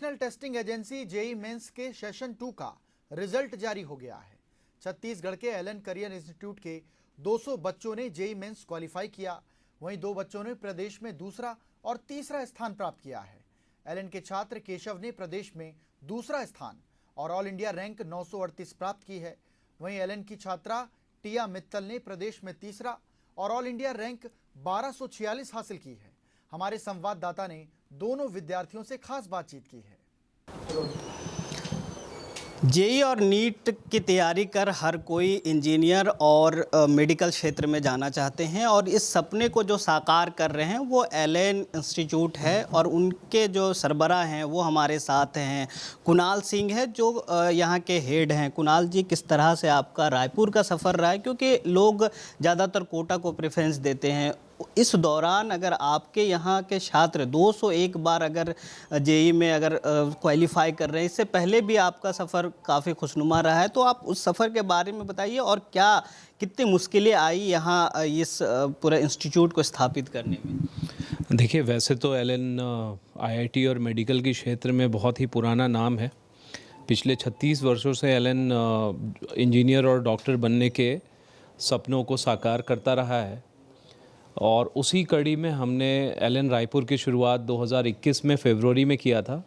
National testing agency JEE mains के session 2 का result जारी हो गया है। छत्तीसगढ़ के एलन करियर इंस्टीट्यूट के 200 बच्चों ने जेई मेंस क्वालिफाई किया। वहीं 2 बच्चों ने प्रदेश में दूसरा और तीसरा स्थान प्राप्त किया है। एलन के छात्र केशव ने प्रदेश में दूसरा स्थान और ऑल इंडिया रैंक 938 प्राप्त की है। वहीं एलन की छात्रा टिया मित्तल ने प्रदेश में तीसरा और ऑल इंडिया रैंक 1246 हासिल की है। हमारे संवाददाता ने दोनों विद्यार्थियों से खास बातचीत की है। जेई और नीट की तैयारी कर हर कोई इंजीनियर और मेडिकल क्षेत्र में जाना चाहते हैं और इस सपने को जो साकार कर रहे हैं वो एलन इंस्टीट्यूट है और उनके जो सरबराह हैं वो हमारे साथ हैं। कुणाल सिंह है जो यहाँ के हेड हैं। कुणाल जी, किस तरह से आपका रायपुर का सफ़र रहा है, क्योंकि लोग ज़्यादातर कोटा को प्रेफरेंस देते हैं। इस दौरान अगर आपके यहाँ के छात्र 201 बार अगर जेई में अगर क्वालिफाई कर रहे हैं, इससे पहले भी आपका सफ़र काफ़ी खुशनुमा रहा है, तो आप उस सफ़र के बारे में बताइए और कितनी मुश्किलें आई यहाँ इस पूरे इंस्टीट्यूट को स्थापित करने में। देखिए, वैसे तो एलन आईआईटी और मेडिकल के क्षेत्र में बहुत ही पुराना नाम है। पिछले 36 वर्षों से एलन इंजीनियर और डॉक्टर बनने के सपनों को साकार करता रहा है और उसी कड़ी में हमने एलन रायपुर की शुरुआत 2021 में फरवरी में किया था।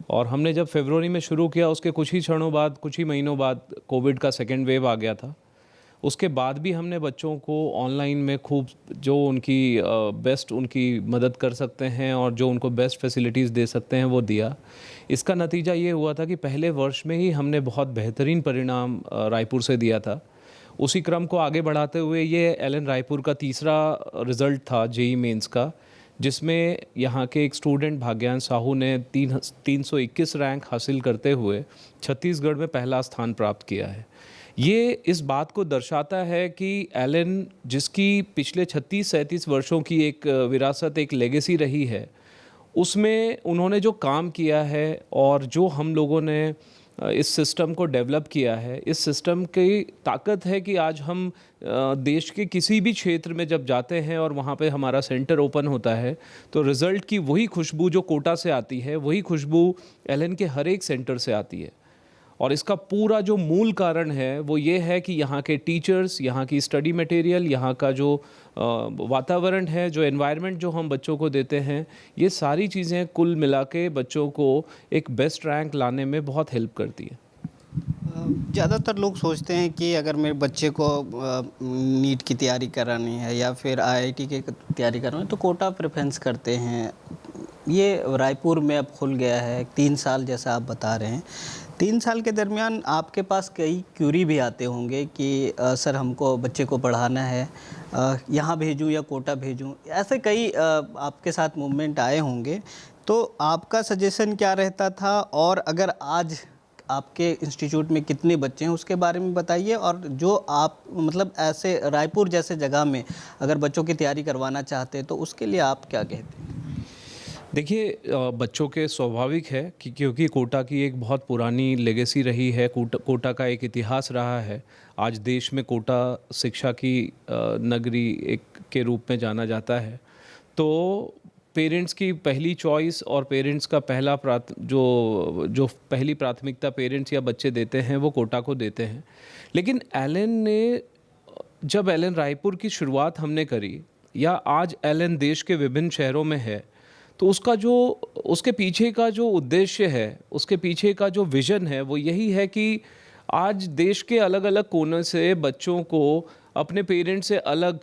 और हमने जब फरवरी में शुरू किया, उसके कुछ ही क्षणों बाद, कुछ ही महीनों बाद कोविड का सेकेंड वेव आ गया था। उसके बाद भी हमने बच्चों को ऑनलाइन में खूब जो उनकी बेस्ट उनकी मदद कर सकते हैं और जो उनको बेस्ट फैसिलिटीज़ दे सकते हैं वो दिया। इसका नतीजा ये हुआ था कि पहले वर्ष में ही हमने बहुत बेहतरीन परिणाम रायपुर से दिया था। उसी क्रम को आगे बढ़ाते हुए ये एलन रायपुर का तीसरा रिज़ल्ट था जेई मेंस का, जिसमें यहाँ के एक स्टूडेंट भाग्यान साहू ने 321 रैंक हासिल करते हुए छत्तीसगढ़ में पहला स्थान प्राप्त किया है। ये इस बात को दर्शाता है कि एलन, जिसकी पिछले 36-37 वर्षों की एक विरासत, एक लेगेसी रही है, उसमें उन्होंने जो काम किया है और जो हम लोगों ने इस सिस्टम को डेवलप किया है, इस सिस्टम की ताकत है कि आज हम देश के किसी भी क्षेत्र में जब जाते हैं और वहाँ पे हमारा सेंटर ओपन होता है तो रिज़ल्ट की वही खुशबू जो कोटा से आती है, वही खुशबू एलन के हर एक सेंटर से आती है। और इसका पूरा जो मूल कारण है वो ये है कि यहाँ के टीचर्स, यहाँ की स्टडी मटेरियल, यहाँ का जो वातावरण है, जो एनवायरनमेंट जो हम बच्चों को देते हैं, ये सारी चीज़ें कुल मिला के बच्चों को एक बेस्ट रैंक लाने में बहुत हेल्प करती है। ज़्यादातर लोग सोचते हैं कि अगर मेरे बच्चे को नीट की तैयारी करानी है या फिर आईआईटी की तैयारी करानी है तो कोटा प्रेफरेंस करते हैं। ये रायपुर में अब खुल गया है 3 साल, जैसा आप बता रहे हैं। 3 साल के दरमियान आपके पास कई क्यूरी भी आते होंगे कि सर हमको बच्चे को पढ़ाना है, यहाँ भेजूँ या कोटा भेजूँ। ऐसे कई आपके साथ मूवमेंट आए होंगे, तो आपका सजेशन क्या रहता था? और अगर आज आपके इंस्टीट्यूट में कितने बच्चे हैं उसके बारे में बताइए। और जो आप मतलब ऐसे रायपुर जैसे जगह में अगर बच्चों की तैयारी करवाना चाहते हैं तो उसके लिए आप क्या कहते हैं? देखिए, बच्चों के स्वाभाविक है कि क्योंकि कोटा की एक बहुत पुरानी लेगेसी रही है, कोटा का एक इतिहास रहा है। आज देश में कोटा शिक्षा की नगरी एक के रूप में जाना जाता है। तो पेरेंट्स की पहली चॉइस और पेरेंट्स का पहला जो पहली प्राथमिकता पेरेंट्स या बच्चे देते हैं वो कोटा को देते हैं। लेकिन जब एलन रायपुर की शुरुआत हमने करी या आज एलन देश के विभिन्न शहरों में है, तो उसके पीछे का जो उद्देश्य है, उसके पीछे का जो विज़न है वो यही है कि आज देश के अलग अलग कोनों से बच्चों को अपने पेरेंट्स से अलग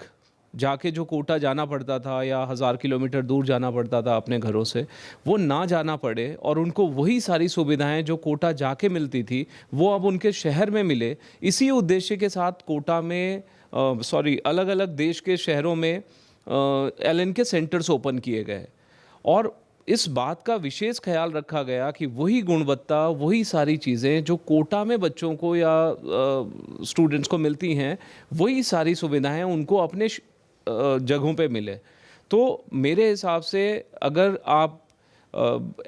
जाके जो कोटा जाना पड़ता था या 1000 किलोमीटर दूर जाना पड़ता था अपने घरों से, वो ना जाना पड़े और उनको वही सारी सुविधाएं जो कोटा जाके मिलती थी वो अब उनके शहर में मिले। इसी उद्देश्य के साथ कोटा में अलग अलग देश के शहरों में एलन के सेंटर्स ओपन किए गए और इस बात का विशेष ख्याल रखा गया कि वही गुणवत्ता, वही सारी चीज़ें जो कोटा में बच्चों को या स्टूडेंट्स को मिलती हैं, वही सारी सुविधाएं उनको अपने जगहों पे मिले। तो मेरे हिसाब से अगर आप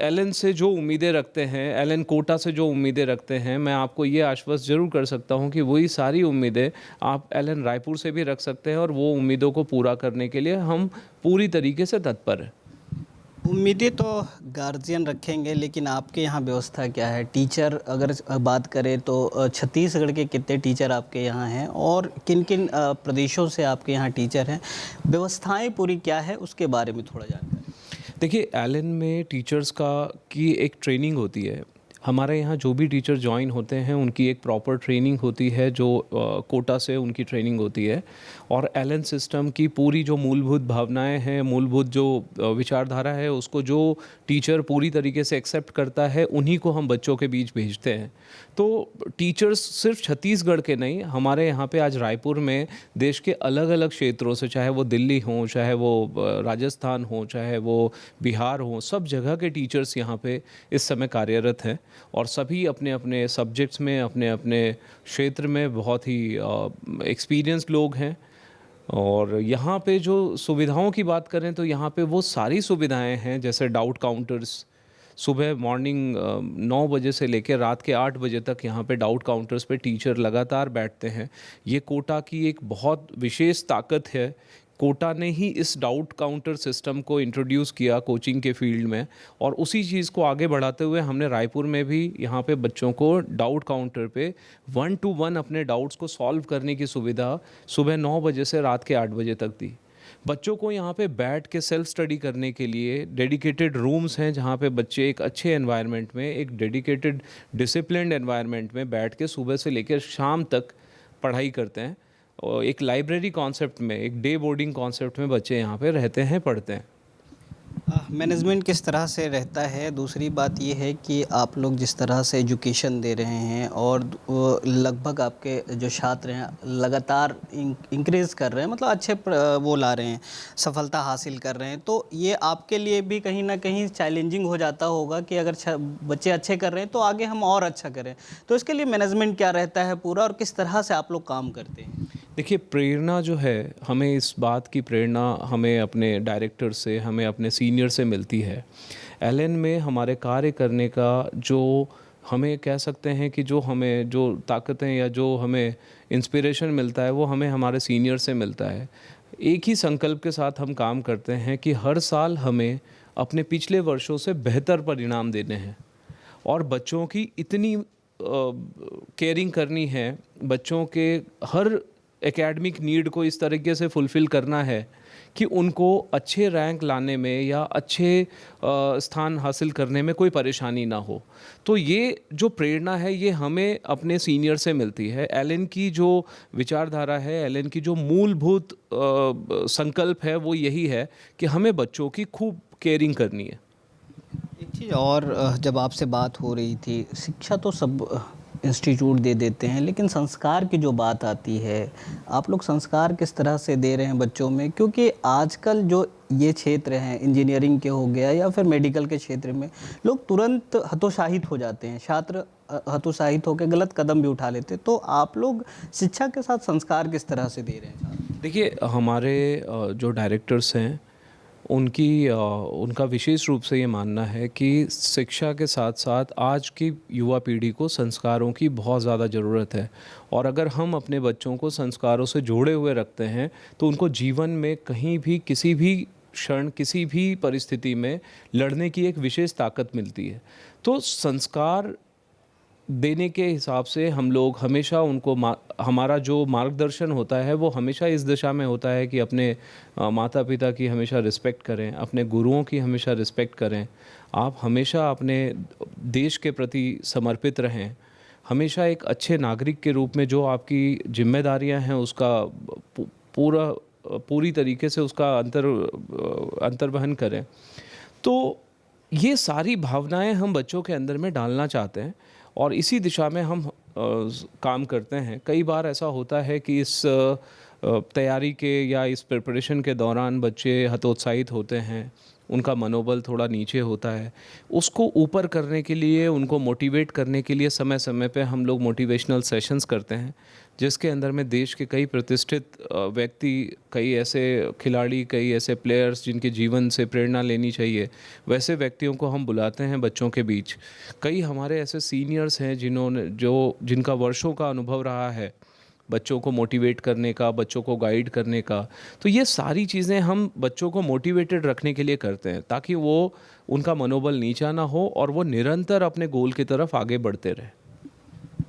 एलन से जो उम्मीदें रखते हैं, एलन कोटा से जो उम्मीदें रखते हैं, मैं आपको ये आश्वस्त ज़रूर कर सकता हूँ कि वही सारी उम्मीदें आप एलन रायपुर से भी रख सकते हैं और वो उम्मीदों को पूरा करने के लिए हम पूरी तरीके से तत्पर हैं। उम्मीदें तो गार्जियन रखेंगे, लेकिन आपके यहाँ व्यवस्था क्या है? टीचर अगर बात करें तो छत्तीसगढ़ के कितने टीचर आपके यहाँ हैं और किन किन प्रदेशों से आपके यहाँ टीचर हैं? व्यवस्थाएं पूरी क्या है, उसके बारे में थोड़ा जानकारी। देखिए, एलन में टीचर्स की एक ट्रेनिंग होती है। हमारे यहाँ जो भी टीचर ज्वाइन होते हैं उनकी एक प्रॉपर ट्रेनिंग होती है, जो कोटा से उनकी ट्रेनिंग होती है। और एलन सिस्टम की पूरी जो मूलभूत भावनाएं हैं, मूलभूत जो विचारधारा है, उसको जो टीचर पूरी तरीके से एक्सेप्ट करता है, उन्हीं को हम बच्चों के बीच भेजते हैं। तो टीचर्स सिर्फ छत्तीसगढ़ के नहीं, हमारे यहाँ पे आज रायपुर में देश के अलग अलग क्षेत्रों से, चाहे वो दिल्ली हो, चाहे वो राजस्थान हो, चाहे वो बिहार हो, सब जगह के टीचर्स यहाँ पे इस समय कार्यरत हैं। और सभी अपने अपने सब्जेक्ट्स में, अपने अपने क्षेत्र में बहुत ही एक्सपीरियंस्ड लोग हैं। और यहाँ पे जो सुविधाओं की बात करें तो यहाँ पे वो सारी सुविधाएं हैं, जैसे डाउट काउंटर्स। सुबह मॉर्निंग 9 बजे से लेकर रात के 8 बजे तक यहाँ पे डाउट काउंटर्स पे टीचर लगातार बैठते हैं। ये कोटा की एक बहुत विशेष ताकत है। कोटा ने ही इस डाउट काउंटर सिस्टम को इंट्रोड्यूस किया कोचिंग के फील्ड में, और उसी चीज़ को आगे बढ़ाते हुए हमने रायपुर में भी यहाँ पे बच्चों को डाउट काउंटर पे 1 to 1 अपने डाउट्स को सॉल्व करने की सुविधा सुबह 9 बजे से रात के 8 बजे तक दी। बच्चों को यहाँ पे बैठ के सेल्फ स्टडी करने के लिए डेडिकेटेड रूम्स हैं, जहाँ पे बच्चे एक अच्छे एनवायरनमेंट में, एक डेडिकेटेड डिसिप्लिन्ड एनवायरनमेंट में बैठ के सुबह से लेकर शाम तक पढ़ाई करते हैं। और एक लाइब्रेरी कॉन्सेप्ट में, एक डे बोर्डिंग कॉन्सेप्ट में बच्चे यहाँ पे रहते हैं, पढ़ते हैं। मैनेजमेंट किस तरह से रहता है? दूसरी बात ये है कि आप लोग जिस तरह से एजुकेशन दे रहे हैं और लगभग आपके जो छात्र हैं लगातार इंक्रीज़ कर रहे हैं, मतलब अच्छे वो ला रहे हैं, सफलता हासिल कर रहे हैं, तो ये आपके लिए भी कहीं ना कहीं चैलेंजिंग हो जाता होगा कि अगर बच्चे अच्छे कर रहे हैं तो आगे हम और अच्छा करें। तो इसके लिए मैनेजमेंट क्या रहता है पूरा, और किस तरह से आप लोग काम करते हैं? देखिए, प्रेरणा जो है, हमें इस बात की प्रेरणा हमें अपने डायरेक्टर से, हमें अपने सीनियर से मिलती है। एलन में हमारे कार्य करने का जो हमें कह सकते हैं कि जो हमें जो ताकतें या जो हमें इंस्पिरेशन मिलता है, वो हमें हमारे सीनियर से मिलता है। एक ही संकल्प के साथ हम काम करते हैं कि हर साल हमें अपने पिछले वर्षों से बेहतर परिणाम देने हैं और बच्चों की इतनी केयरिंग करनी है, बच्चों के हर एकेडमिक नीड को इस तरीके से फुलफ़िल करना है कि उनको अच्छे रैंक लाने में या अच्छे स्थान हासिल करने में कोई परेशानी ना हो। तो ये जो प्रेरणा है, ये हमें अपने सीनियर से मिलती है। एलन की जो विचारधारा है, एलन की जो मूलभूत संकल्प है, वो यही है कि हमें बच्चों की खूब केयरिंग करनी है। एक चीज़ और, जब आपसे बात हो रही थी, शिक्षा तो सब इंस्टीट्यूट दे देते हैं, लेकिन संस्कार की जो बात आती है, आप लोग संस्कार किस तरह से दे रहे हैं बच्चों में? क्योंकि आजकल जो ये क्षेत्र हैं, इंजीनियरिंग के हो गया या फिर मेडिकल के क्षेत्र में, लोग तुरंत हतोत्साहित हो जाते हैं, छात्र हतोत्साहित होकर गलत कदम भी उठा लेते हैं। तो आप लोग शिक्षा के साथ संस्कार किस तरह से दे रहे हैं? देखिए, हमारे जो डायरेक्टर्स हैं, उनका विशेष रूप से ये मानना है कि शिक्षा के साथ साथ आज की युवा पीढ़ी को संस्कारों की बहुत ज़्यादा ज़रूरत है। और अगर हम अपने बच्चों को संस्कारों से जोड़े हुए रखते हैं तो उनको जीवन में कहीं भी, किसी भी क्षण, किसी भी परिस्थिति में लड़ने की एक विशेष ताकत मिलती है। तो संस्कार देने के हिसाब से हम लोग हमेशा उनको हमारा जो मार्गदर्शन होता है वो हमेशा इस दिशा में होता है कि अपने माता पिता की हमेशा रिस्पेक्ट करें, अपने गुरुओं की हमेशा रिस्पेक्ट करें, आप हमेशा अपने देश के प्रति समर्पित रहें, हमेशा एक अच्छे नागरिक के रूप में जो आपकी जिम्मेदारियां हैं उसका पूरी तरीके से उसका अंतर्वहन करें। तो ये सारी भावनाएं हम बच्चों के अंदर में डालना चाहते हैं और इसी दिशा में हम काम करते हैं। कई बार ऐसा होता है कि इस तैयारी के या इस प्रिपरेशन के दौरान बच्चे हतोत्साहित होते हैं, उनका मनोबल थोड़ा नीचे होता है। उसको ऊपर करने के लिए, उनको मोटिवेट करने के लिए समय समय पे हम लोग मोटिवेशनल सेशंस करते हैं, जिसके अंदर में देश के कई प्रतिष्ठित व्यक्ति, कई ऐसे खिलाड़ी, कई ऐसे प्लेयर्स जिनके जीवन से प्रेरणा लेनी चाहिए, वैसे व्यक्तियों को हम बुलाते हैं बच्चों के बीच। कई हमारे ऐसे सीनियर्स हैं जिनका वर्षों का अनुभव रहा है, बच्चों को मोटिवेट करने का, बच्चों को गाइड करने का। तो ये सारी चीज़ें हम बच्चों को मोटिवेटेड रखने के लिए करते हैं, ताकि वो उनका मनोबल नीचा ना हो और वो निरंतर अपने गोल की तरफ आगे बढ़ते रहें।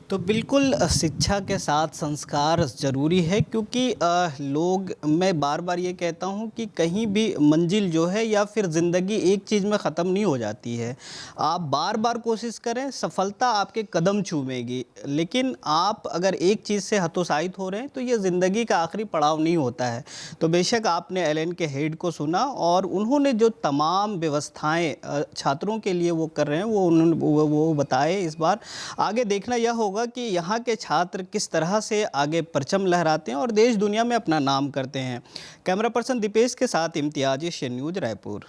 तो बिल्कुल शिक्षा के साथ संस्कार ज़रूरी है, क्योंकि लोग, मैं बार बार ये कहता हूँ कि कहीं भी मंजिल जो है या फिर ज़िंदगी एक चीज़ में ख़त्म नहीं हो जाती है। आप बार बार कोशिश करें, सफलता आपके कदम चूमेगी, लेकिन आप अगर एक चीज़ से हतोत्साहित हो रहे हैं तो ये ज़िंदगी का आखिरी पड़ाव नहीं होता है। तो बेशक आपने एलन के हेड को सुना और उन्होंने जो तमाम व्यवस्थाएँ छात्रों के लिए वो कर रहे हैं वो बताए। इस बार आगे देखना यह होगा कि यहाँ के छात्र किस तरह से आगे परचम लहराते हैं और देश दुनिया में अपना नाम करते हैं। कैमरा पर्सन दीपेश के साथ इम्तियाज, एशियन न्यूज़, रायपुर।